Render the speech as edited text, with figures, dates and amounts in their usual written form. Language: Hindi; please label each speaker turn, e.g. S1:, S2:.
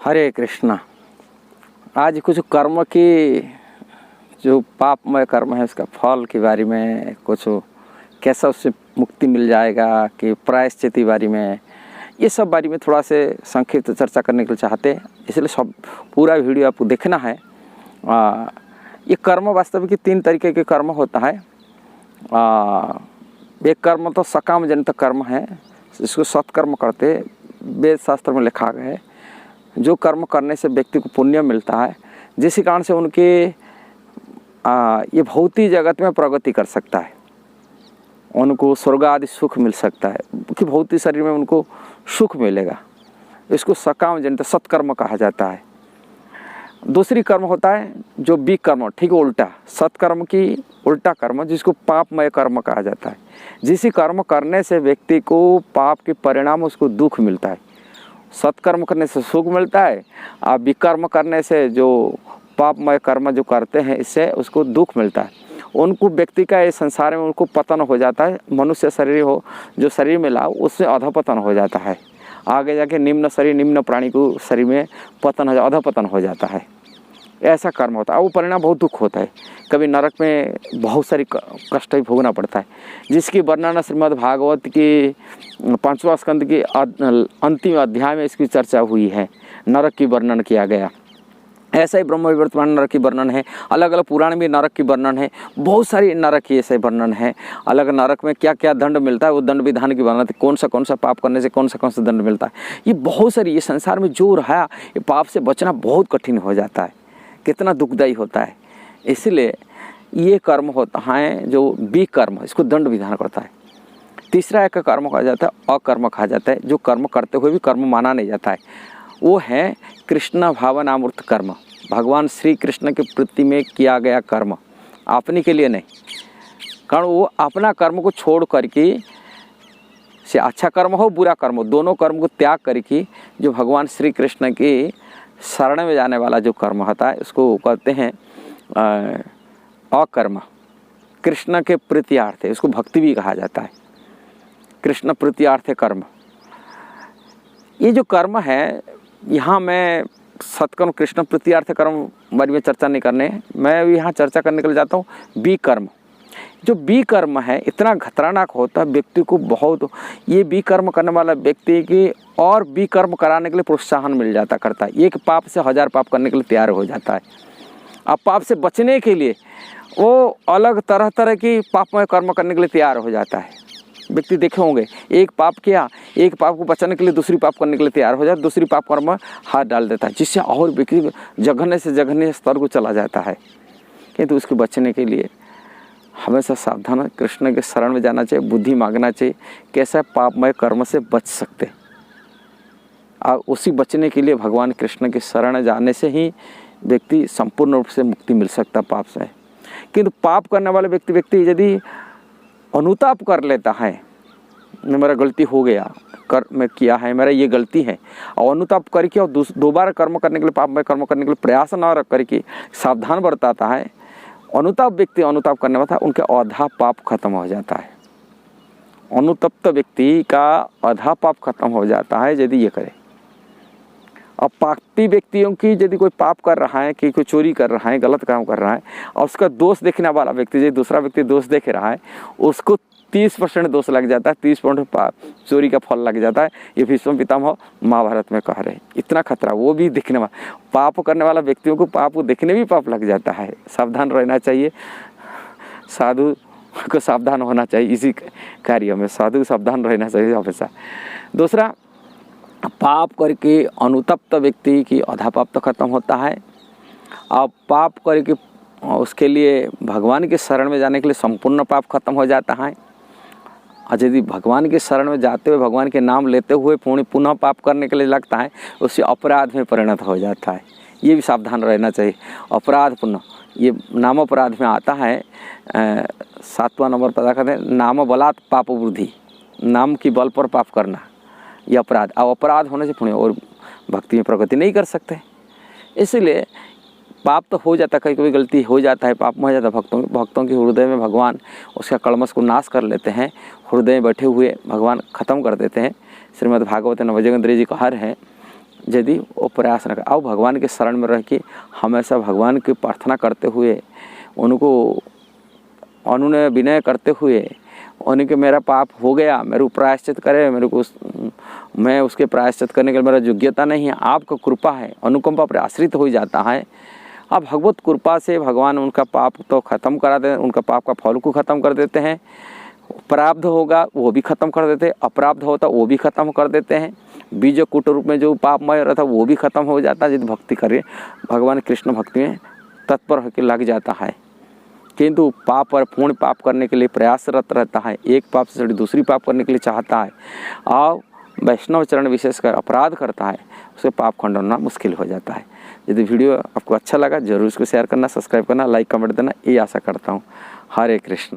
S1: हरे कृष्णा। आज कुछ कर्म की जो पापमय कर्म है उसका फल के बारे में, कुछ कैसा उससे मुक्ति मिल जाएगा कि प्रायश्चित के बारे में, ये सब बारे में थोड़ा से संक्षिप्त चर्चा करने के लिए चाहते हैं। इसलिए सब पूरा वीडियो आपको देखना है। ये कर्म वास्तव में 3 तरीके के कर्म होता है। एक कर्म तो सकाम जनित कर्म है, इसको सत्कर्म करते वेद शास्त्र में लिखा गया है। जो कर्म करने से व्यक्ति को पुण्य मिलता है, जिस कारण से उनके ये भौतिक जगत में प्रगति कर सकता है, उनको स्वर्ग आदि सुख मिल सकता है कि भौतिक शरीर में उनको सुख मिलेगा। इसको सकाम जनित सत्कर्म कहा जाता है। दूसरी कर्म होता है जो विकर्म, ठीक उल्टा, सत्कर्म की उल्टा कर्म, जिसको पापमय कर्म कहा जाता है। जिस कर्म करने से व्यक्ति को पाप के परिणाम उसको दुख मिलता है। सत्कर्म करने से सुख मिलता है और विकर्म करने से जो पापमय कर्म जो करते हैं इससे उसको दुख मिलता है। उनको व्यक्ति का इस संसार में उनको पतन हो जाता है। मनुष्य शरीर हो जो शरीर में लाओ उससे अधपतन हो जाता है। आगे जाके निम्न शरीर, निम्न प्राणी को शरीर में पतन हो, अधपतन हो जाता है। ऐसा कर्म होता है। वो परिणाम बहुत दुख होता है। कभी नरक में बहुत सारी कष्ट भी भोगना पड़ता है, जिसकी वर्णना श्रीमद् भागवत की 5वां स्कंद के अंतिम अध्याय में इसकी चर्चा हुई है। नरक की वर्णन किया गया। ऐसा ही ब्रह्म विवर्तमान नरक की वर्णन है। अलग अलग पुराण में नरक की वर्णन है। बहुत सारी नरक की ऐसे वर्णन है। अलग नरक में क्या क्या दंड मिलता है, वो दंड विधान की वर्णन, कौन सा पाप करने से कौन सा दंड मिलता है। ये बहुत सारी, ये संसार में जो रहा, ये पाप से बचना बहुत कठिन हो जाता है, कितना दुखदायी होता है। इसलिए ये कर्म होता है जो विकर्म, इसको दंड विधान करता है। तीसरा एक कर्म कहा जाता है अकर्म कहा जाता है, जो कर्म करते हुए भी कर्म माना नहीं जाता है। वो है कृष्ण भावनामूर्त कर्म, भगवान श्री कृष्ण के प्रति में किया गया कर्म, अपने के लिए नहीं। कारण वो अपना कर्म को छोड़ करके, से अच्छा कर्म हो बुरा कर्म हो, दोनों कर्म को त्याग करके जो भगवान श्री कृष्ण की शरण में जाने वाला जो कर्म होता है उसको कहते हैं अकर्म। कृष्ण के प्रीत्यार्थ है, उसको भक्ति भी कहा जाता है। कृष्ण प्रीत्यार्थ कर्म, ये जो कर्म है, यहाँ मैं सत्कर्म कृष्ण प्रीत्यार्थ कर्म बारे में चर्चा नहीं करने, मैं यहाँ चर्चा करने के लिए जाता हूँ विकर्म। जो विकर्म है इतना खतरनाक होता है, व्यक्ति को बहुत, ये विकर्म करने वाला व्यक्ति की और विकर्म कराने के लिए प्रोत्साहन मिल जाता करता है। एक पाप से 1000 पाप करने के लिए तैयार हो जाता है। अब पाप से बचने के लिए वो अलग तरह तरह की पापमय कर्म करने के लिए तैयार हो जाता है। व्यक्ति देखे होंगे, एक पाप किया, एक पाप को बचाने के लिए दूसरी पाप करने के लिए तैयार हो जाता है, दूसरी पाप कर्म हाथ डाल देता है, जिससे और व्यक्ति जघन्य से जघन्य स्तर को चला जाता है। किंतु उसके बचने के लिए हमेशा सावधान, कृष्ण के शरण में जाना चाहिए, बुद्धि मांगना चाहिए, कैसा पापमय कर्म से बच सकते। और उसी बचने के लिए भगवान कृष्ण के शरण जाने से ही व्यक्ति संपूर्ण रूप से मुक्ति मिल सकता पाप से। किंतु पाप करने वाले व्यक्ति यदि अनुताप कर लेता है, मेरा गलती हो गया, कर मैं किया है, मेरा ये गलती है, और अनुताप करके और दोबारा कर्म करने के लिए, पापमय कर्म करने के लिए प्रयास न रख करके सावधान बरताता है, अनुताप व्यक्ति अनुताप करने वाला, उनके आधा पाप खत्म हो जाता है। अनुतप्त व्यक्ति का आधा पाप खत्म हो जाता है यदि ये करे। अब पापी व्यक्तियों की यदि कोई पाप कर रहा है, कि कोई चोरी कर रहा है, गलत काम कर रहा है, और उसका दोष देखने वाला व्यक्ति, यदि दूसरा व्यक्ति दोष देख रहा है, उसको 30% दोष लग जाता है, 30% चोरी का फल लग जाता है। ये भीष्म पितामह महाभारत में कह रहे हैं। इतना खतरा, वो भी दिखने वाला, पाप करने वाला व्यक्तियों को पाप को देखने भी पाप लग जाता है। सावधान रहना चाहिए, साधु को सावधान होना चाहिए इसी कार्य में, साधु सावधान रहना चाहिए हमेशा। दूसरा, पाप करके अनुतप्त व्यक्ति की आधा पाप तो खत्म होता है। अब पाप करके उसके लिए भगवान के शरण में जाने के लिए संपूर्ण पाप खत्म हो जाता है। और यदि भगवान के शरण में जाते हुए, भगवान के नाम लेते हुए पुनः पाप करने के लिए लगता है, उससे अपराध में परिणत हो जाता है। ये भी सावधान रहना चाहिए। अपराध पुनः, ये नाम अपराध में आता है। 7वां नंबर पता करते हैं, नाम बलात् पाप वृद्धि, नाम की बल पर पाप करना, ये अपराध। अब अपराध होने से पुण्य और भक्ति में प्रगति नहीं कर सकते। इसलिए पाप तो हो जाता, कभी कभी गलती हो जाता है, पाप में हो जाता है। भक्तों के हृदय में भगवान उसका कलमश को नाश कर लेते हैं, हृदय में बैठे हुए भगवान खत्म कर देते हैं। श्रीमद् भागवत नवजोगेंद्र जी का हर है यदि वो प्रयास न कर, और भगवान के शरण में रह के हमेशा भगवान की प्रार्थना करते हुए, उनको अनुनय विनय करते हुए, उनके मेरा पाप हो गया, मेरे को प्रायश्चित करे, मेरे को मैं उसके प्रायश्चित करने के लिए मेरा योग्यता नहीं है, आपका कृपा है, अनुकंपा पर आश्रित हो जाता है। अब भगवत कृपा से भगवान उनका पाप तो खत्म करा देते, उनका पाप का फल को खत्म कर देते हैं। प्रारब्ध होगा वो भी खत्म कर देते हैं, अपराध होता वो भी खत्म कर देते हैं। बीज कूट रूप में जो पापमय रहता वो भी खत्म हो जाता है यदि भक्ति करें, भगवान कृष्ण भक्ति में तत्पर होकर लग जाता है। किंतु पाप और पूर्ण पाप करने के लिए प्रयासरत रहता है, एक पाप से दूसरी पाप करने के लिए चाहता है, और वैष्णव चरण विशेषकर अपराध करता है, उसे पाप खंडन होना मुश्किल हो जाता है। यदि वीडियो आपको अच्छा लगा जरूर इसको शेयर करना, सब्सक्राइब करना, लाइक कमेंट देना, ये आशा करता हूँ। हरे कृष्ण।